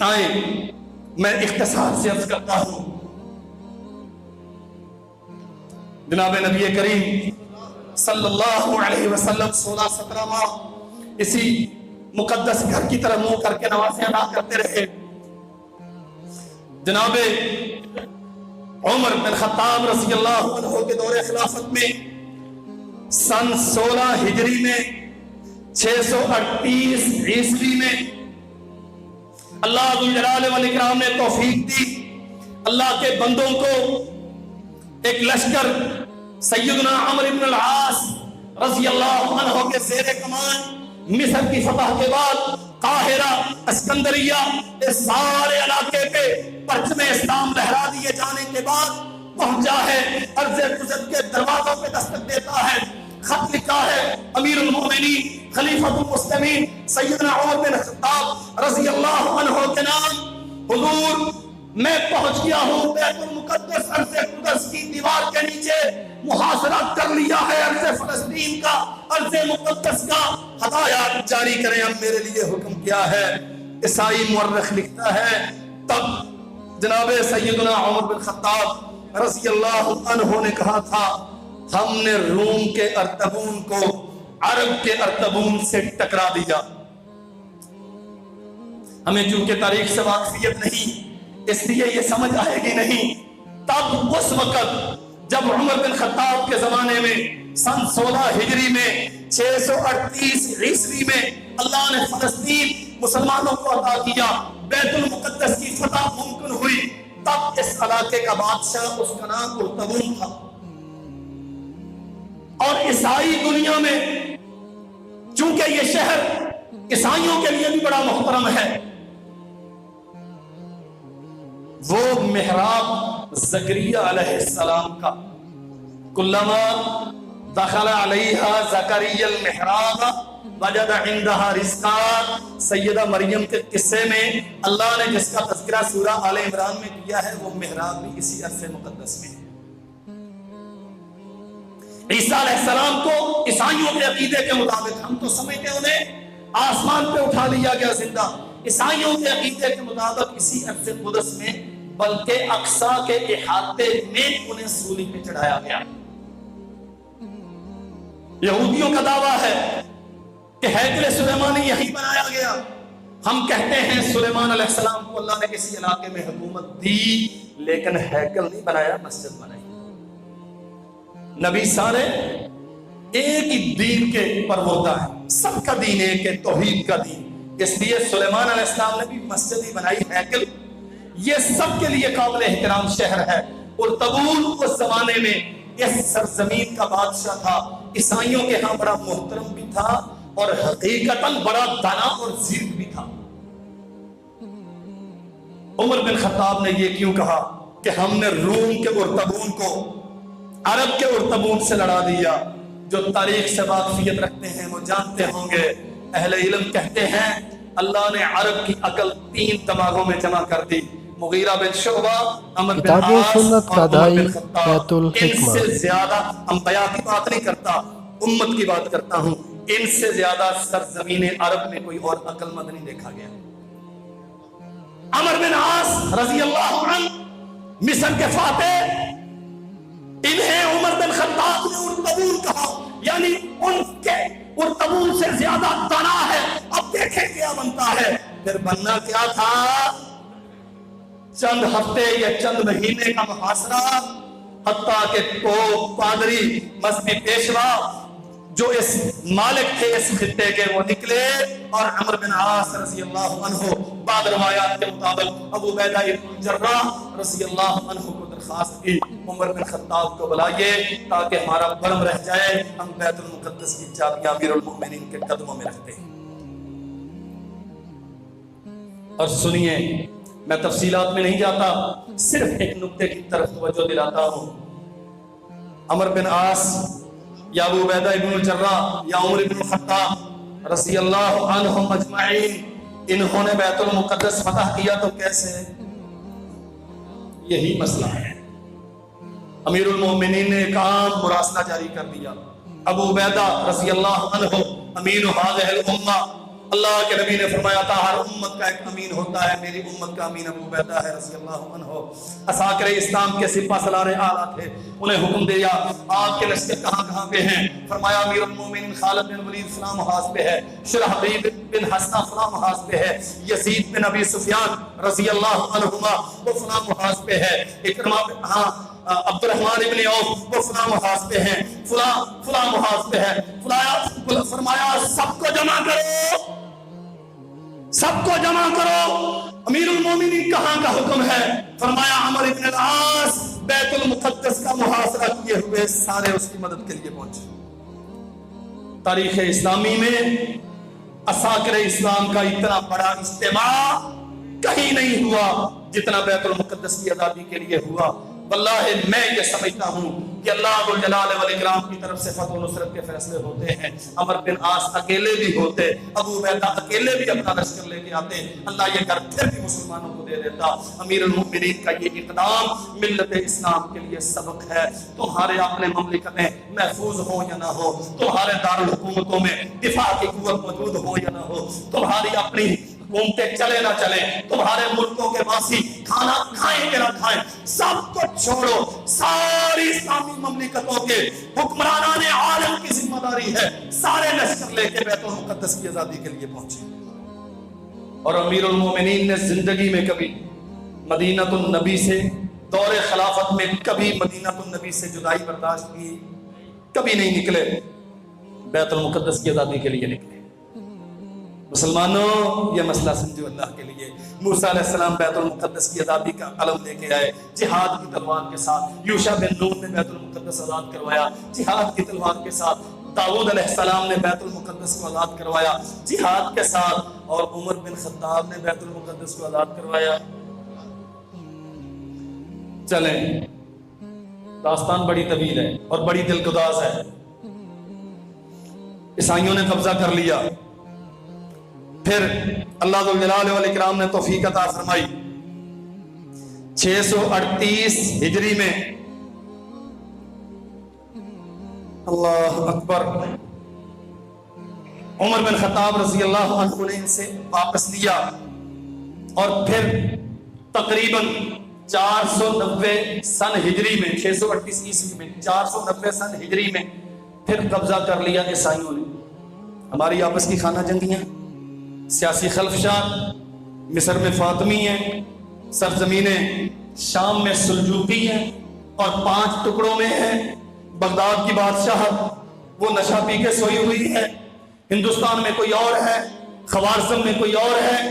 آئیں میں اختصار سے عرض کرتا ہوں, جناب نبی کریم صلی اللہ علیہ وسلم 16-17 ماہ اسی مقدس گھر کی طرف منہ کر کے نمازیں ادا کرتے رہے. جناب عمر بن خطاب رضی اللہ عنہ کے دور خلافت میں سن 16 ہجری میں 638 عیسوی میں اللہ ذو الجلال والاکرام نے توفیق دی. اللہ کے بندوں کو ایک لشکر سیدنا عمرو بن العاص رضی اللہ عنہ کے زیر کمان مصر کی فتح کے بعد قاہرہ, اسکندریہ, اس سارے علاقے پہ پرچم اسلام لہرا دیے جانے کے بعد پہنچا ہے. عرض قدرت کے دروازوں پہ دستک دیتا ہے. خط لکھا ہے امیر المومنین خلیفۃ المسلمین سیدنا عمر بن خطاب رضی اللہ عنہ کے نام. حضور میں پہنچ گیا ہوں بیت المقدس, عرض قدس کی دیوار کے نیچے محاصرہ کر لیا ہے عرض فلسطین کا, عرض مقدس کا. ہدایات جاری کریں, اب میرے لیے حکم کیا ہے. عیسائی مورخ لکھتا ہے تب جناب سیدنا عمر بن خطاب رضی اللہ عنہ نے کہا تھا ہم نے روم کے ارطبون کو عرب کے ارطبون سے ٹکرا دیا. ہمیں چونکہ تاریخ سے واقفیت نہیں اس لیے یہ سمجھ آئے گی نہیں. تب اس وقت جب عمر بن خطاب کے زمانے میں سن 16 ہجری میں 638 عیسوی میں اللہ نے فلسطین مسلمانوں کو عطا کیا, بیت المقدس کی فتح ممکن ہوئی, تب اس علاقے کا بادشاہ اس کا نام ارطبون تھا. اور عیسائی دنیا میں چونکہ یہ شہر عیسائیوں کے لیے بھی بڑا محترم ہے, وہ محراب زکریا علیہ السلام کا کلما دخل علیہا زکریا المحراب وجد عندها رزقا, سیدہ مریم کے قصے میں اللہ نے جس کا تذکرہ سورہ آل عمران میں کیا ہے وہ محراب بھی اسی عرص مقدس میں ہے. عیسیٰ علیہ السلام کو عیسائیوں کے عقیدے کے مطابق, ہم تو سمجھتے انہیں آسمان پہ اٹھا لیا گیا زندہ, عیسائیوں کے عقیدے کے مطابق اسی عرص قدس میں بلکہ اقصی کے احاطے میں انہیں سولی پہ چڑھایا گیا. یہودیوں کا دعویٰ ہے کہ ہیکل سلیمانی یہی بنایا گیا. ہم کہتے ہیں سلیمان علیہ السلام کو اللہ نے کسی علاقے میں حکومت دی لیکن ہیکل نہیں بنایا, مسجد بنائی. نبی سارے ایک ہی دین کے پروردہ ہیں, سب کا دین ایک ہے, توحید کا دین. اس لیے سلیمان علیہ السلام نے بھی مسجد ہی بنائی, ہیکل. یہ سب کے لیے قابل احترام شہر ہے. ارطبون اس زمانے میں اس سرزمین کا بادشاہ تھا، عیسائیوں کے ہاں بڑا محترم بھی تھا اور حقیقتاً بڑا دانا اور ذیق بھی تھا۔ عمر بن خطاب نے یہ کیوں کہا کہ ہم نے روم کے ارطغرل کو عرب کے ارطغرل سے لڑا دیا؟ جو تاریخ سے واقفیت رکھتے ہیں وہ جانتے ہوں گے، اہل علم کہتے ہیں اللہ نے عرب کی عقل 3 دماغوں میں جمع کر دی، مغیرہ بن شعبہ، عمر بن کتاب و عاص سنت کا اور عمر دائی بن خطاب۔ بیت الحکمہ۔ ان سے زیادہ انبیاء کی بات نہیں کرتا، امت کی بات کرتا ہوں، ان سے زیادہ سرزمین عرب میں کوئی اور عقل مند نہیں دیکھا گیا۔ عمر بن عاص رضی اللہ عنہ مصر کے فاتح، انہیں عمر بن خطاب نے ارطغرل کہا، یعنی ان کے ارطغرل سے زیادہ دانا ہے۔ اب دیکھیں کیا بنتا ہے، پھر بننا کیا تھا؟ چند ہفتے یا چند مہینے کا محاصرہ، حتیٰ کہ پوپ، پادری، مذہبی پیشوا جو اس مالک تھے اس خطے کے وہ نکلے، اور عمر بن عاص رضی اللہ عنہ بعض روایات کے مطابق ابو عبیدہ بن جراح رضی اللہ عنہ کو درخواست کی عمر بن خطاب کو بلائیے تاکہ ہمارا برم رہ جائے، ہم بیت المقدس کی چابیاں امیر المؤمنین کے قدموں میں رکھتے ہیں۔ اور سنیے، میں تفصیلات میں نہیں جاتا، صرف ایک نقطے کی طرف توجہ دلاتا ہوں۔ عمر بن عاص یا ابو عبیدہ بن الجراح یا عمر بن الخطاب رضی اللہ عنہم اجمعین، انہوں نے بیت المقدس فتح کیا تو کیسے؟ یہی مسئلہ ہے۔ امیر المومنین نے ایک عام مراسلہ جاری کر دیا، ابو عبیدہ رضی اللہ عنہ امین هذه الامہ، اللہ کے نبی نے فرمایا تھا ہر امت کا ایک امین ہوتا ہے، میری امت کا امین ابو عبیدہ ہے رضی اللہ عنہ۔ عساکر اسلام کے سپہ سالار اعلیٰ تھے، انہیں حکم دیا آپ کے لشکر کہاں کہاں پہ ہیں؟ فرمایا امیر المومنین خالد بن ولید فلاں محاذ پہ ہے، شرحبیل بن حسنہ فلاں محاذ پہ ہے، یزید بن ابی سفیان رضی اللہ عنہما وہ فلاں محاذ پہ ہے، اکرمہ عبد الرحمن ابن عوف وہ فلاں محاذ پہ ہیں، فلاں محاذ پہ ہے۔ فرمایا سب کو جمع کرو، سب کو جمع کرو۔ امیر المومنین کہاں کا حکم ہے؟ فرمایا عمر بن العاص بیت المقدس کا محاصرہ کیے ہوئے سارے اس کی مدد کے لیے پہنچے۔ تاریخ اسلامی میں عساکر اسلام کا اتنا بڑا اجتماع کہیں نہیں ہوا جتنا بیت المقدس کی آزادی کے لیے ہوا۔ واللہ میں یہ سمجھتا ہوں کہ اللہ ذوالجلال والاکرام کی طرف سے فتح و نصرت کے فیصلے ہوتے ہیں۔ عمر بن عاص اکیلے بھی ہوتے، ابو عبیدہ اکیلے بھی اپنا لشکر لے کے آتے، اللہ یہ کر پھر بھی مسلمانوں کو دے دیتا۔ امیر المؤمنین کا یہ اقدام ملت اسلام کے لیے سبق ہے۔ تمہارے اپنے مملکتیں محفوظ ہوں یا نہ ہو، تمہارے دارالحکومتوں میں دفاع کی قوت موجود ہو یا نہ ہو، تمہاری اپنی حکومتیں چلے نہ چلے، تمہارے ملکوں کے باسی کھانا کھائیں کہ نہ کھائیں، سب کو چھوڑو، ساری اسلامی مملکتوں کے حکمرانان عالم کی ذمہ داری ہے، سارے لشکر لے کے بیت المقدس کی آزادی کے لیے پہنچے۔ اور امیر المومنین نے زندگی میں کبھی مدینہ النبی سے، دور خلافت میں کبھی مدینہ النبی سے جدائی برداشت کی کبھی نہیں نکلے، بیت المقدس کی آزادی کے لیے نکلے۔ مسلمانوں یہ مسئلہ سمجھو اللہ کے لیے، موسیٰ علیہ السلام بیت المقدس کی آزادی کا علم لے کے آئے جہاد کی تلوار کے ساتھ، یوشع بن نون نے بیت المقدس آزاد کروایا جہاد کی تلوار کے ساتھ، داؤد علیہ السلام نے بیت المقدس کو آزاد کروایا جہاد کے ساتھ، اور عمر بن خطاب نے بیت المقدس کو آزاد کروایا۔ چلیں، داستان بڑی طویل ہے اور بڑی دلگداز ہے۔ عیسائیوں نے قبضہ کر لیا، پھر اللہ ذوالجلال والاکرام نے توفیق عطا فرمائی 638 ہجری میں، اللہ اکبر، عمر بن خطاب رضی اللہ عنہ نے ان سے واپس لیا، اور پھر تقریباً 490 سن ہجری میں، 638 عیسوی میں 490 سن ہجری میں پھر قبضہ کر لیا عیسائیوں نے۔ ہماری آپس کی خانہ جنگیاں، سیاسی خلفشات، مصر میں فاطمی ہیں، سرزمینیں شام میں سلجوقی ہیں، اور 5 ٹکڑوں میں ہیں۔ بغداد کی بادشاہت وہ نشہ پی کے سوئی ہوئی ہے، ہندوستان میں کوئی اور ہے، خوارزم میں کوئی اور ہے،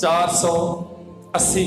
480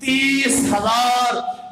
30,000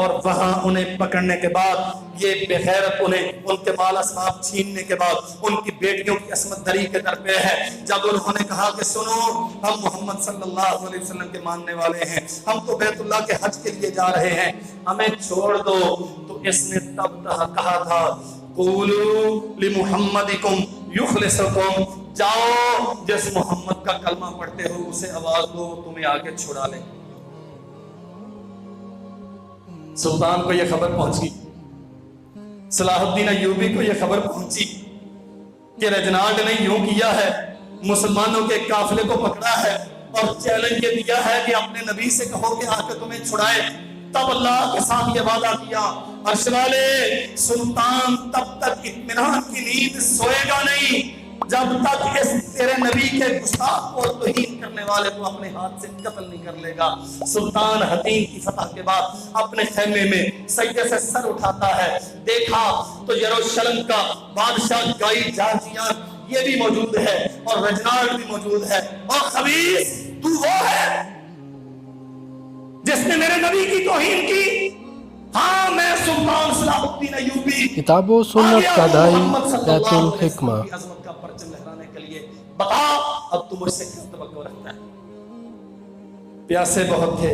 اور وہاں انہیں پکڑنے کے بعد یہ بغیرت انہیں ان کے مال اسباب چھیننے کے بعد ان کی بیٹیوں کی عصمت دری کے در پہ ہے. جب انہوں نے کہا کہ سنو ہم محمد صلی اللہ علیہ وسلم کے ماننے والے ہیں, ہم تو بیت اللہ کے حج کے لیے جا رہے ہیں, ہمیں چھوڑ دو, تو اس نے تب کہا تھا قولوا لمحمدکم یخلصکم, جاؤ جس محمد کا کلمہ پڑھتے ہو اسے آواز دو تمہیں آگے چھڑا لے. سلطان کو یہ خبر پہنچی, صلاح الدین ایوبی کو یہ خبر پہنچی کہ رجنالڈ نے یوں کیا ہے, مسلمانوں کے قافلے کو پکڑا ہے اور چیلنج یہ دیا ہے کہ اپنے نبی سے کہو کہ آ کے تمہیں چھڑائے. تب اللہ کے ساتھ یہ وعدہ کیا, عرش والے سلطان تب تک اطمینان کی نیند سوئے گا نہیں جب تک اس تیرے نبی کے گستاخ اور توہین کرنے والے کو اپنے ہاتھ سے قتل نہیں کر لے گا. سلطان حتیم کی فتح کے بعد اپنے خیمے میں سجدے سے سر اٹھاتا ہے, دیکھا تو یروشلم کا بادشاہ گائی جارجیان یہ بھی موجود ہے اور رجنالڈ بھی موجود ہے, اور خبیث تو وہ ہے جس نے میرے نبی کی توہین کی. ہاں میں سلطان صلاح الدین ایوبی کتاب و سنت کا دائی بیت الحکمہ. عظمت کا پرچم لہرانے کے لیے بتا اب تم مجھ سے کیا توقع رکھتا ہے. پیاسے بہت تھے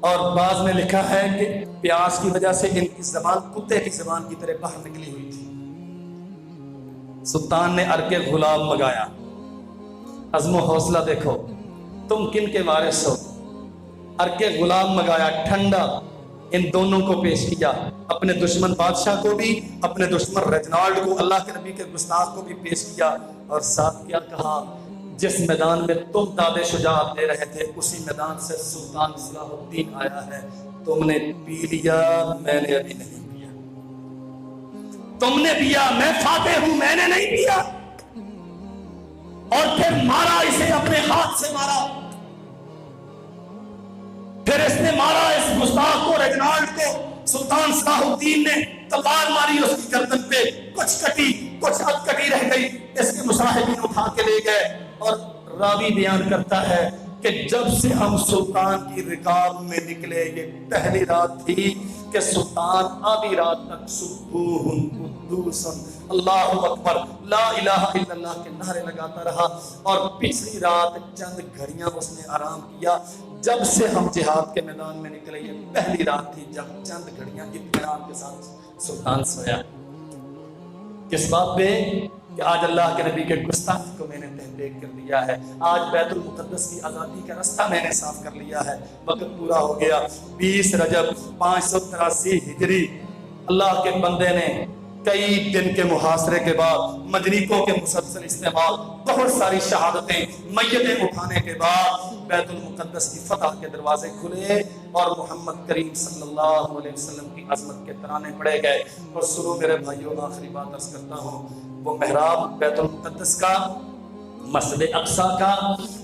اور بعض میں لکھا ہے کہ پیاس کی وجہ سے ان کی زبان کتے کی زبان کی طرح باہر نکلی ہوئی تھی. سلطان نے عرق غلام منگایا. عزم و حوصلہ دیکھو, تم کن کے وارث ہو. عرق غلام منگایا, ٹھنڈا ان دونوں کو پیش کیا, اپنے دشمن بادشاہ کو بھی, اپنے دشمن رجنالڈ کو, اللہ کے نبی کے گستاخ کو بھی پیش کیا, اور ساتھ کیا کہا جس میدان میں تم داد شجاعت دے رہے تھے اسی میدان سے سلطان صلاح الدین آیا ہے. تم نے پی لیا, میں نے ابھی نہیں پیا. تم نے پیا, میں فاتح ہوں, میں نے نہیں پیا. اور پھر مارا اسے, اپنے ہاتھ سے مارا. پھر اس نے مارا اس گستاخ کو, رجنالڈ کو. سلطان صلاح الدین نے تلوار ماری اس کی گردن پہ, کچھ کٹی کچھ اد کٹی رہ گئی. اس کے مصاحبین اٹھا کے لے گئے, اور راوی بیان کرتا ہے کہ جب سے ہم سلطان کی رکاب میں نکلے یہ پہلی رات تھی کہ سلطان آدھی رات تک سبوح قدوس اللہ اکبر لا الہ الا اللہ کے نعرے لگاتا رہا, اور پچھلی رات چند گھڑیاں اس نے آرام کیا. جب سے ہم جہاد کے میدان میں نکلے یہ پہلی رات تھی جب چند گھڑیاں اطمینان کے ساتھ سلطان سویا. کس بات پہ کہ آج اللہ کے نبی کے گستاخ کو میں نے تحقیق کر دیا ہے, آج بیت المقدس کی آزادی کا رستہ میں نے صاف کر لیا ہے. وقت پورا ہو گیا. 20 رجب 583 ہجری اللہ کے بندے نے کئی دن کے محاصرے کے بعد, مجنیکوں کے مسلسل استعمال, بہت ساری شہادتیں, میتیں اٹھانے کے بعد بیت المقدس کی فتح کے دروازے کھلے اور محمد کریم صلی اللہ علیہ وسلم کی عظمت کے ترانے پڑے گئے. اور سنو میرے بھائیوں, آخری بات عرض کرتا ہوں, وہ محراب بیت المقدس کا, مسجد اقصی کا,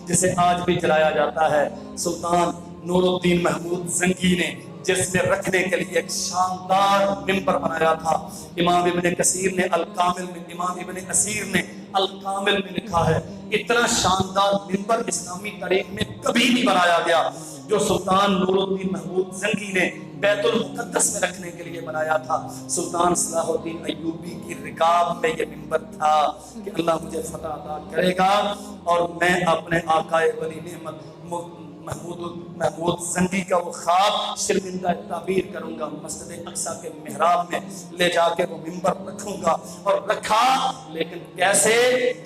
جسے آج بھی جلایا جاتا ہے, سلطان نور الدین محمود زنگی نے جس میں رکھنے کے لیے ایک شاندار ممبر بنایا تھا. امام ابن کثیر نے الکامل میں, امام ابن اسیر نے الکامل میں لکھا ہے اتنا شاندار ممبر اسلامی تاریخ میں کبھی نہیں بنایا گیا جو سلطان نور الدین محمود زنگی نے بیت المقدس میں رکھنے کے لیے بنایا تھا. سلطان صلاح الدین ایوبی کی رکاب میں یہ ممبر تھا کہ اللہ مجھے فتح عطا کرے گا اور میں اپنے آقائے ولی نعمت محمود زنگی کا وہ خواب شرمندہ تعبیر کروں گا, مسجد اقصی کے محراب میں لے جا کے وہ ممبر رکھوں گا. اور رکھا, لیکن کیسے؟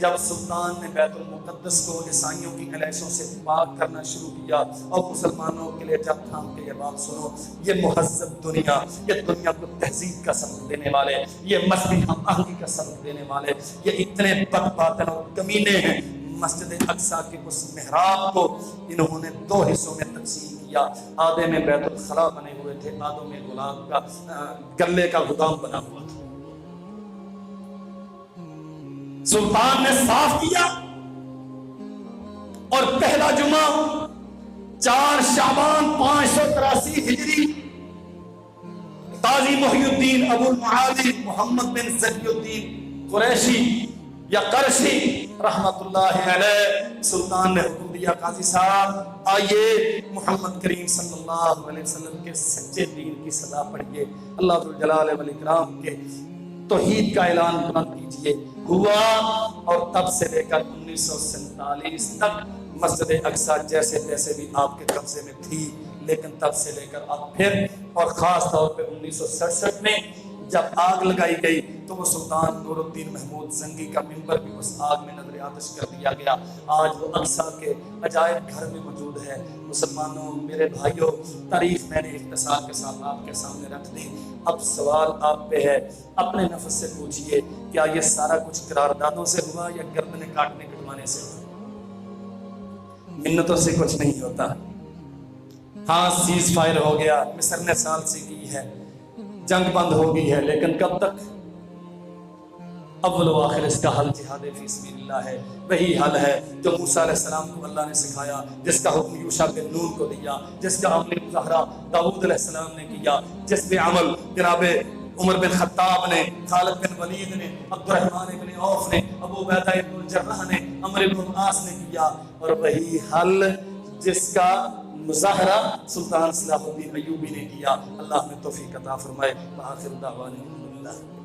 جب سلطان نے بیت المقدس کو عیسائیوں کی کلیشوں سے پاک کرنا شروع کیا اور مسلمانوں کے لیے جب تھام کے یہ بات سنو, یہ مہذب دنیا, یہ دنیا کو تہذیب کا سبق دینے والے, یہ مذہبی ہم آہنگی کا سبق دینے والے, یہ اتنے بد باطن اور کمینے ہیں. مسجد اقصی کے اس محراب کو انہوں نے 2 حصوں میں تقسیم کیا. آدھے میں بیت الخلا بنے ہوئے تھے, آدھوں میں غلام کا گلے کا گودام بنا ہوا تھا. سلطان نے صاف کیا اور پہلا جمعہ 4 شعبان 583 ہجری قاضی محی الدین ابو المعالی محمد بن زکی الدین قریشی یا قرشی رحمت اللہ علیہ سلطان نے حکم دیا قاضی صاحب آئیے محمد کریم صلی اللہ علیہ وسلم کے سچے دین کی صدا پڑھیے، اللہ ذوالجلال والاکرام کے توحید کا اعلان بلند کیجئے۔ ہوا، اور تب سے لے کر 1947 تک مسجد اقصی جیسے تیسے بھی آپ کے قبضے میں تھی، لیکن تب سے لے کر اب پھر، اور خاص طور پہ 1967 میں جب آگ لگائی گئی تو وہ سلطان نور الدین محمود زنگی کا منبر بھی اس آگ میں نظر آتش کر دیا گیا۔ آج وہ اقصی کے عجائب گھر میں موجود ہے۔ مسلمانوں، میرے بھائیوں، تاریخ میں نے اختصار کے ساتھ آپ کے سامنے رکھ دی۔ اب سوال آپ پہ ہے، اپنے نفس سے پوچھئے کیا یہ سارا کچھ قراردادوں سے ہوا یا گردنیں کاٹنے کٹوانے سے ہوا؟ منتوں سے کچھ نہیں ہوتا۔ ہاں سیز فائر ہو گیا، مصر نے ثالثی کی ہے، جنگ بند ہو گئی ہے، لیکن کب تک؟ اول و آخر اس کا حل جہاد فی سبیل اللہ ہے۔ وہی حل ہے جو موسیٰ علیہ السلام کو اللہ نے سکھایا، جس کا حکم یوشع بن نون کو دیا، جس کا عمل مظاہرہ داؤد علیہ السلام نے کیا، جس پہ عمل جناب عمر بن خطاب نے، خالد بن ولید نے، عبد الرحمن بن عوف نے، ابو عبیدہ بن الجراح نے، عمرو بن العاص نے کیا، اور وہی حل جس کا مظاہرہ سلطان صلاح الدین ایوبی نے کیا۔ اللہ ہمیں توفیق عطا فرمائے۔ وآخر دعوانا الحمدللہ۔